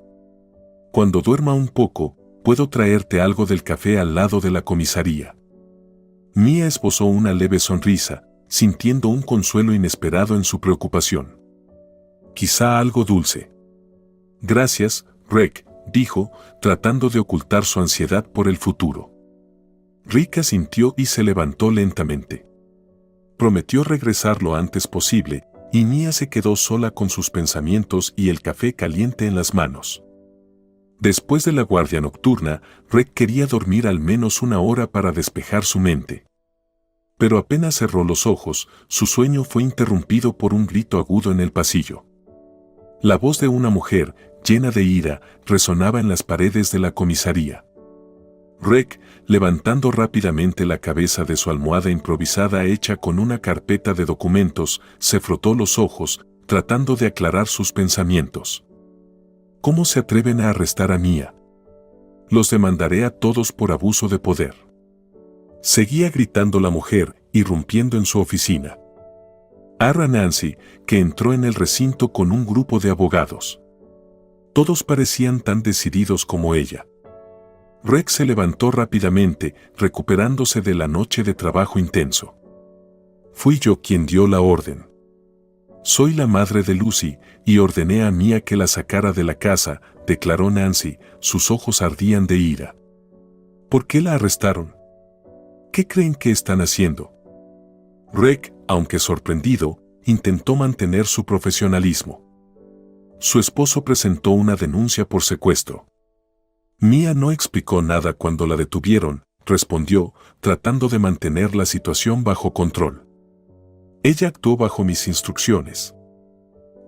Cuando duerma un poco, puedo traerte algo del café al lado de la comisaría. Mia esbozó una leve sonrisa, sintiendo un consuelo inesperado en su preocupación. Quizá algo dulce. Gracias, Rec, dijo, tratando de ocultar su ansiedad por el futuro. Rick asintió y se levantó lentamente. Prometió regresar lo antes posible, y Mia se quedó sola con sus pensamientos y el café caliente en las manos. Después de la guardia nocturna, Rick quería dormir al menos 1 hora para despejar su mente. Pero apenas cerró los ojos, su sueño fue interrumpido por un grito agudo en el pasillo. La voz de una mujer, llena de ira, resonaba en las paredes de la comisaría. Rec, levantando rápidamente la cabeza de su almohada improvisada hecha con una carpeta de documentos, se frotó los ojos, tratando de aclarar sus pensamientos. ¿Cómo se atreven a arrestar a Mia? Los demandaré a todos por abuso de poder. Seguía gritando la mujer, irrumpiendo en su oficina. Arra Nancy, que entró en el recinto con un grupo de abogados. Todos parecían tan decididos como ella. Rec se levantó rápidamente, recuperándose de la noche de trabajo intenso. Fui yo quien dio la orden. Soy la madre de Lucy, y ordené a Mia que la sacara de la casa, declaró Nancy, sus ojos ardían de ira. ¿Por qué la arrestaron? ¿Qué creen que están haciendo? Rec, aunque sorprendido, intentó mantener su profesionalismo. Su esposo presentó una denuncia por secuestro. Mia no explicó nada cuando la detuvieron, respondió, tratando de mantener la situación bajo control. Ella actuó bajo mis instrucciones.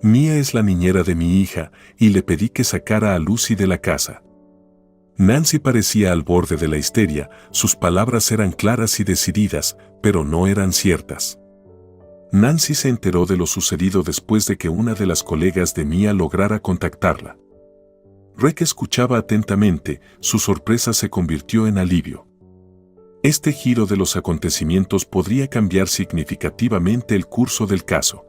Mia es la niñera de mi hija, y le pedí que sacara a Lucy de la casa. Nancy parecía al borde de la histeria, sus palabras eran claras y decididas, pero no eran ciertas. Nancy se enteró de lo sucedido después de que una de las colegas de Mia lograra contactarla. Rec escuchaba atentamente, su sorpresa se convirtió en alivio. Este giro de los acontecimientos podría cambiar significativamente el curso del caso.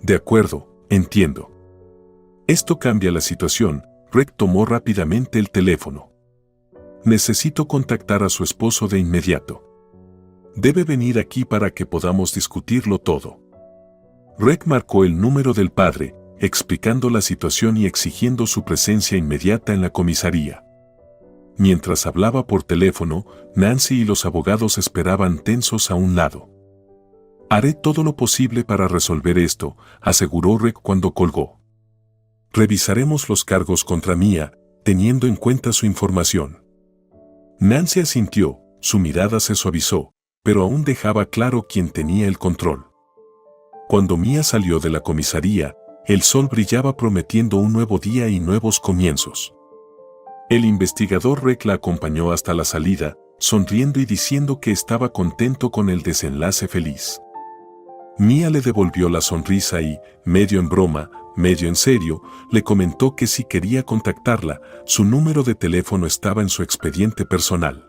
De acuerdo, entiendo. Esto cambia la situación. Rec tomó rápidamente el teléfono. Necesito contactar a su esposo de inmediato. Debe venir aquí para que podamos discutirlo todo. Rec marcó el número del padre, explicando la situación y exigiendo su presencia inmediata en la comisaría. Mientras hablaba por teléfono, Nancy y los abogados esperaban tensos a un lado. «Haré todo lo posible para resolver esto», aseguró Rec cuando colgó. «Revisaremos los cargos contra Mia, teniendo en cuenta su información». Nancy asintió, su mirada se suavizó, pero aún dejaba claro quién tenía el control. Cuando Mia salió de la comisaría, el sol brillaba prometiendo un nuevo día y nuevos comienzos. El investigador Rec la acompañó hasta la salida, sonriendo y diciendo que estaba contento con el desenlace feliz. Mia le devolvió la sonrisa y, medio en broma, medio en serio, le comentó que si quería contactarla, su número de teléfono estaba en su expediente personal.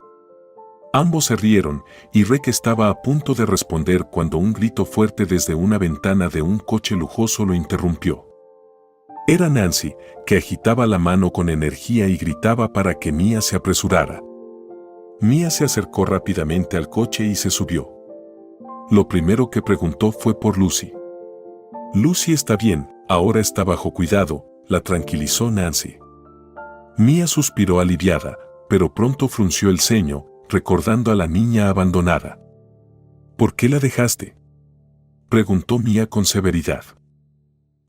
Ambos se rieron, y Rec estaba a punto de responder cuando un grito fuerte desde una ventana de un coche lujoso lo interrumpió. Era Nancy, que agitaba la mano con energía y gritaba para que Mia se apresurara. Mia se acercó rápidamente al coche y se subió. Lo primero que preguntó fue por Lucy. «Lucy está bien, ahora está bajo cuidado», la tranquilizó Nancy. Mia suspiró aliviada, pero pronto frunció el ceño, recordando a la niña abandonada. «¿Por qué la dejaste?», preguntó Mia con severidad.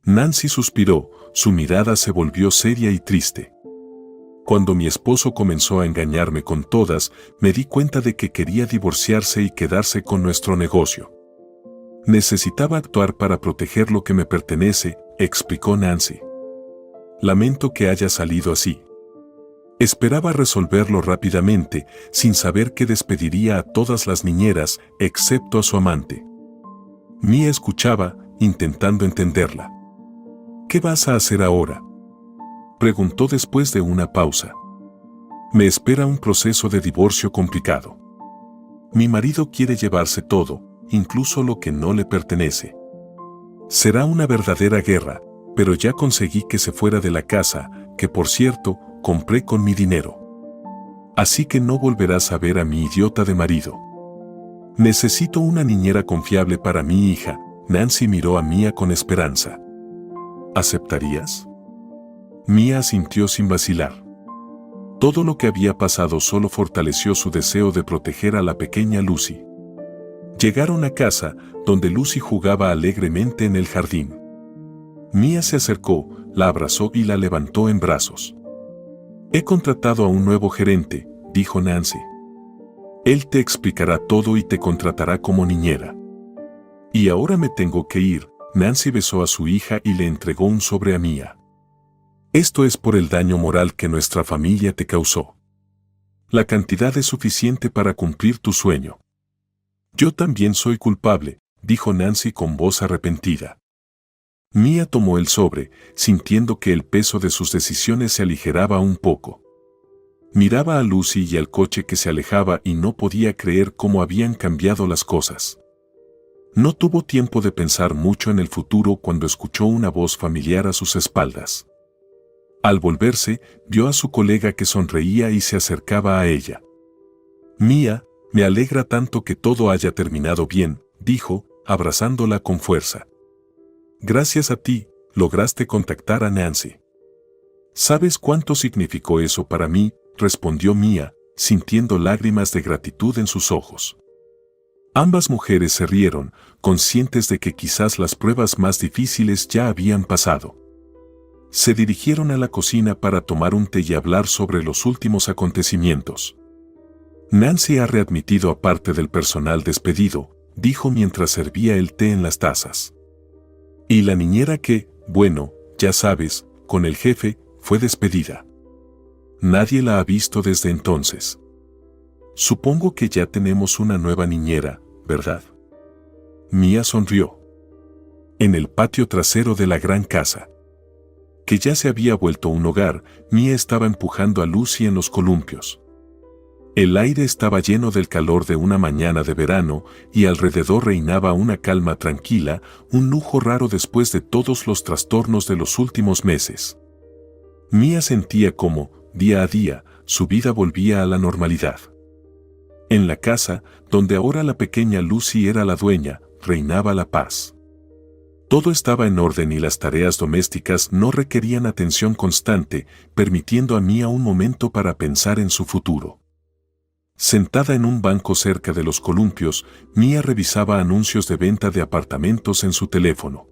Nancy suspiró, su mirada se volvió seria y triste. «Cuando mi esposo comenzó a engañarme con todas, me di cuenta de que quería divorciarse y quedarse con nuestro negocio. Necesitaba actuar para proteger lo que me pertenece», explicó Nancy. «Lamento que haya salido así. Esperaba resolverlo rápidamente, sin saber que despediría a todas las niñeras, excepto a su amante». Mia escuchaba, intentando entenderla. «¿Qué vas a hacer ahora?», preguntó después de una pausa. «Me espera un proceso de divorcio complicado. Mi marido quiere llevarse todo, incluso lo que no le pertenece. Será una verdadera guerra, pero ya conseguí que se fuera de la casa, que por cierto, compré con mi dinero. Así que no volverás a ver a mi idiota de marido. Necesito una niñera confiable para mi hija». Nancy miró a Mia con esperanza. «¿Aceptarías?». Mia asintió sin vacilar. Todo lo que había pasado solo fortaleció su deseo de proteger a la pequeña Lucy. Llegaron a casa, donde Lucy jugaba alegremente en el jardín. Mia se acercó, la abrazó y la levantó en brazos. «He contratado a un nuevo gerente», dijo Nancy. «Él te explicará todo y te contratará como niñera». «Y ahora me tengo que ir». Nancy besó a su hija y le entregó un sobre a Mia. «Esto es por el daño moral que nuestra familia te causó. La cantidad es suficiente para cumplir tu sueño». «Yo también soy culpable», dijo Nancy con voz arrepentida. Mia tomó el sobre, sintiendo que el peso de sus decisiones se aligeraba un poco. Miraba a Lucy y al coche que se alejaba y no podía creer cómo habían cambiado las cosas. No tuvo tiempo de pensar mucho en el futuro cuando escuchó una voz familiar a sus espaldas. Al volverse, vio a su colega que sonreía y se acercaba a ella. «Mia, me alegra tanto que todo haya terminado bien», dijo, abrazándola con fuerza. «Gracias a ti, lograste contactar a Nancy». «¿Sabes cuánto significó eso para mí?», respondió Mia, sintiendo lágrimas de gratitud en sus ojos. Ambas mujeres se rieron, conscientes de que quizás las pruebas más difíciles ya habían pasado. Se dirigieron a la cocina para tomar un té y hablar sobre los últimos acontecimientos. «Nancy ha readmitido a parte del personal despedido», dijo mientras servía el té en las tazas. «Y la niñera que, bueno, ya sabes, con el jefe, fue despedida. Nadie la ha visto desde entonces. Supongo que ya tenemos una nueva niñera, ¿verdad?». Mia sonrió. En el patio trasero de la gran casa, que ya se había vuelto un hogar, Mia estaba empujando a Lucy en los columpios. El aire estaba lleno del calor de una mañana de verano y alrededor reinaba una calma tranquila, un lujo raro después de todos los trastornos de los últimos meses. Mia sentía cómo, día a día, su vida volvía a la normalidad. En la casa, donde ahora la pequeña Lucy era la dueña, reinaba la paz. Todo estaba en orden y las tareas domésticas no requerían atención constante, permitiendo a Mia un momento para pensar en su futuro. Sentada en un banco cerca de los columpios, Mia revisaba anuncios de venta de apartamentos en su teléfono.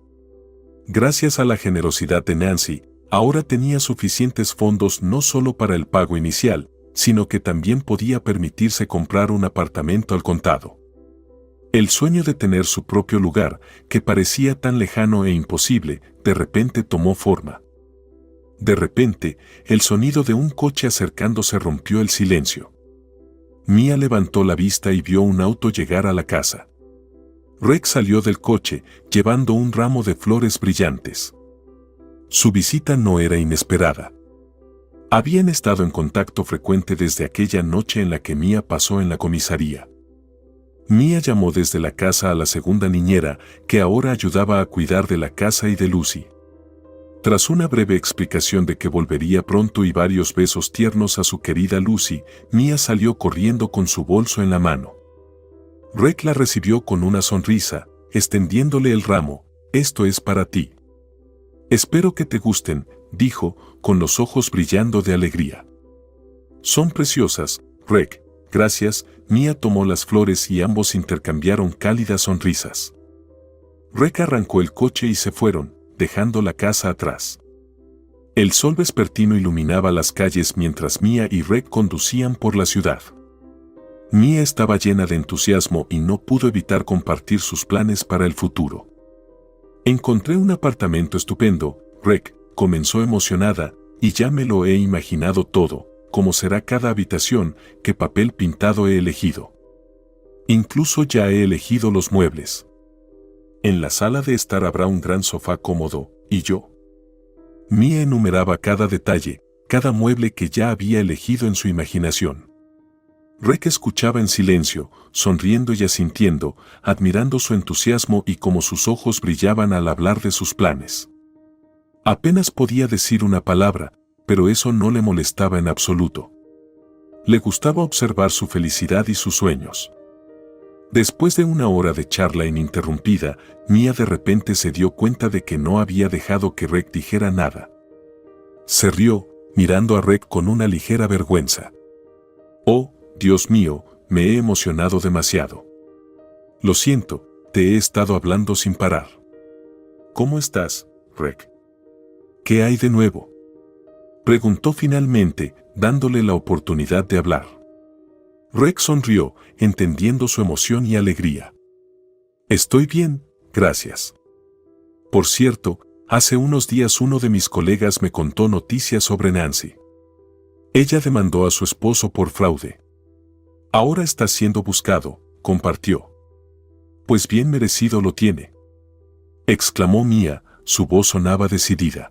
Gracias a la generosidad de Nancy, ahora tenía suficientes fondos no solo para el pago inicial, sino que también podía permitirse comprar un apartamento al contado. El sueño de tener su propio lugar, que parecía tan lejano e imposible, de repente tomó forma. De repente, el sonido de un coche acercándose rompió el silencio. Mia levantó la vista y vio un auto llegar a la casa. Rex salió del coche, llevando un ramo de flores brillantes. Su visita no era inesperada. Habían estado en contacto frecuente desde aquella noche en la que Mia pasó en la comisaría. Mia llamó desde la casa a la segunda niñera, que ahora ayudaba a cuidar de la casa y de Lucy. Tras una breve explicación de que volvería pronto y varios besos tiernos a su querida Lucy, Mia salió corriendo con su bolso en la mano. Rex la recibió con una sonrisa, extendiéndole el ramo. «Esto es para ti. Espero que te gusten», dijo, con los ojos brillando de alegría. «Son preciosas, Rex». «Gracias», Mia tomó las flores y ambos intercambiaron cálidas sonrisas. Rex arrancó el coche y se fueron, dejando la casa atrás. El sol vespertino iluminaba las calles mientras Mia y Rex conducían por la ciudad. Mia estaba llena de entusiasmo y no pudo evitar compartir sus planes para el futuro. «Encontré un apartamento estupendo», Rex comenzó emocionada, «y ya me lo he imaginado todo. Cómo será cada habitación, qué papel pintado he elegido. Incluso ya he elegido los muebles. En la sala de estar habrá un gran sofá cómodo, y yo». Mia enumeraba cada detalle, cada mueble que ya había elegido en su imaginación. Rex escuchaba en silencio, sonriendo y asintiendo, admirando su entusiasmo y cómo sus ojos brillaban al hablar de sus planes. Apenas podía decir una palabra, pero eso no le molestaba en absoluto. Le gustaba observar su felicidad y sus sueños. Después de una hora de charla ininterrumpida, Mia de repente se dio cuenta de que no había dejado que Rex dijera nada. Se rió, mirando a Rex con una ligera vergüenza. «Oh, Dios mío, me he emocionado demasiado. Lo siento, te he estado hablando sin parar. ¿Cómo estás, Rex? ¿Qué hay de nuevo?», preguntó finalmente, dándole la oportunidad de hablar. Rex sonrió, entendiendo su emoción y alegría. «Estoy bien, gracias. Por cierto, hace unos días uno de mis colegas me contó noticias sobre Nancy. Ella demandó a su esposo por fraude. Ahora está siendo buscado», compartió. «Pues bien merecido lo tiene», exclamó Mia, su voz sonaba decidida.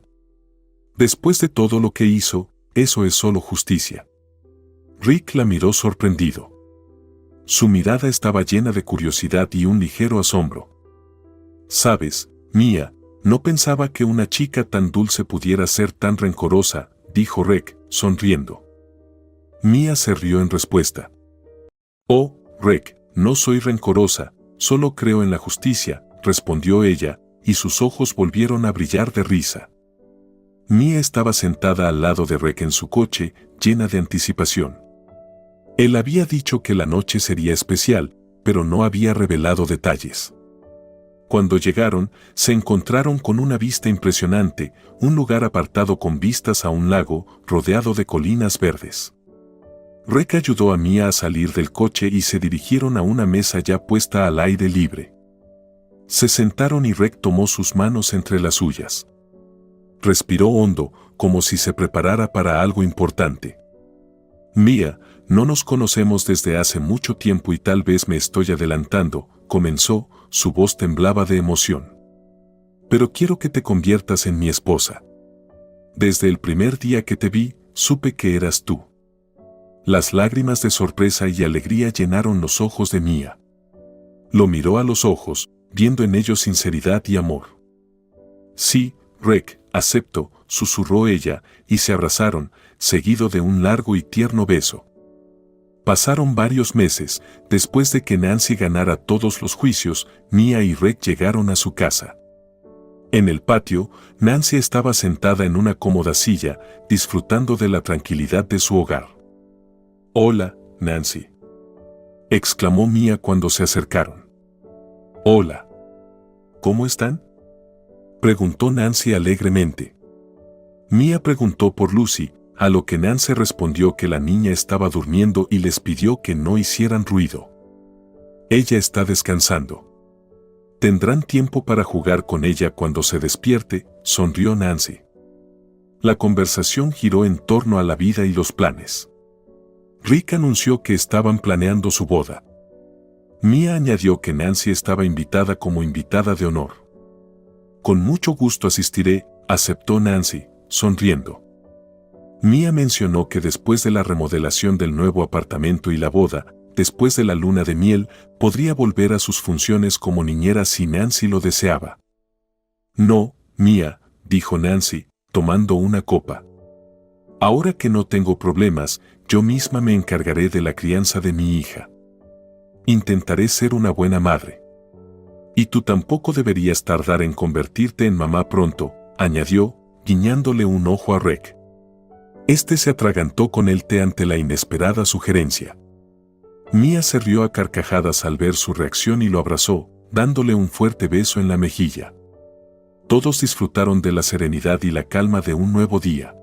«Después de todo lo que hizo, eso es solo justicia». Rex la miró sorprendido. Su mirada estaba llena de curiosidad y un ligero asombro. «Sabes, Mia, no pensaba que una chica tan dulce pudiera ser tan rencorosa», dijo Rex, sonriendo. Mia se rió en respuesta. «Oh, Rex, no soy rencorosa, solo creo en la justicia», respondió ella, y sus ojos volvieron a brillar de risa. Mia estaba sentada al lado de Rex en su coche, llena de anticipación. Él había dicho que la noche sería especial, pero no había revelado detalles. Cuando llegaron, se encontraron con una vista impresionante, un lugar apartado con vistas a un lago, rodeado de colinas verdes. Rex ayudó a Mia a salir del coche y se dirigieron a una mesa ya puesta al aire libre. Se sentaron y Rex tomó sus manos entre las suyas. Respiró hondo, como si se preparara para algo importante. «Mia, no nos conocemos desde hace mucho tiempo y tal vez me estoy adelantando», comenzó, su voz temblaba de emoción. «Pero quiero que te conviertas en mi esposa. Desde el primer día que te vi, supe que eras tú». Las lágrimas de sorpresa y alegría llenaron los ojos de Mia. Lo miró a los ojos, viendo en ellos sinceridad y amor. «Sí, Rex, acepto», susurró ella, y se abrazaron, seguido de un largo y tierno beso. Pasaron varios meses. Después de que Nancy ganara todos los juicios, Mia y Reg llegaron a su casa. En el patio, Nancy estaba sentada en una cómoda silla, disfrutando de la tranquilidad de su hogar. «Hola, Nancy», exclamó Mia cuando se acercaron. «Hola. ¿Cómo están?», preguntó Nancy alegremente. Mia preguntó por Lucy, a lo que Nancy respondió que la niña estaba durmiendo y les pidió que no hicieran ruido. «Ella está descansando. Tendrán tiempo para jugar con ella cuando se despierte», sonrió Nancy. La conversación giró en torno a la vida y los planes. Rick anunció que estaban planeando su boda. Mia añadió que Nancy estaba invitada como invitada de honor. «Con mucho gusto asistiré», aceptó Nancy, sonriendo. Mia mencionó que después de la remodelación del nuevo apartamento y la boda, después de la luna de miel, podría volver a sus funciones como niñera si Nancy lo deseaba. «No, Mia», dijo Nancy, tomando una copa. «Ahora que no tengo problemas, yo misma me encargaré de la crianza de mi hija. Intentaré ser una buena madre. Y tú tampoco deberías tardar en convertirte en mamá pronto», añadió, guiñándole un ojo a Reg. Este se atragantó con el té ante la inesperada sugerencia. Mia se rió a carcajadas al ver su reacción y lo abrazó, dándole un fuerte beso en la mejilla. Todos disfrutaron de la serenidad y la calma de un nuevo día.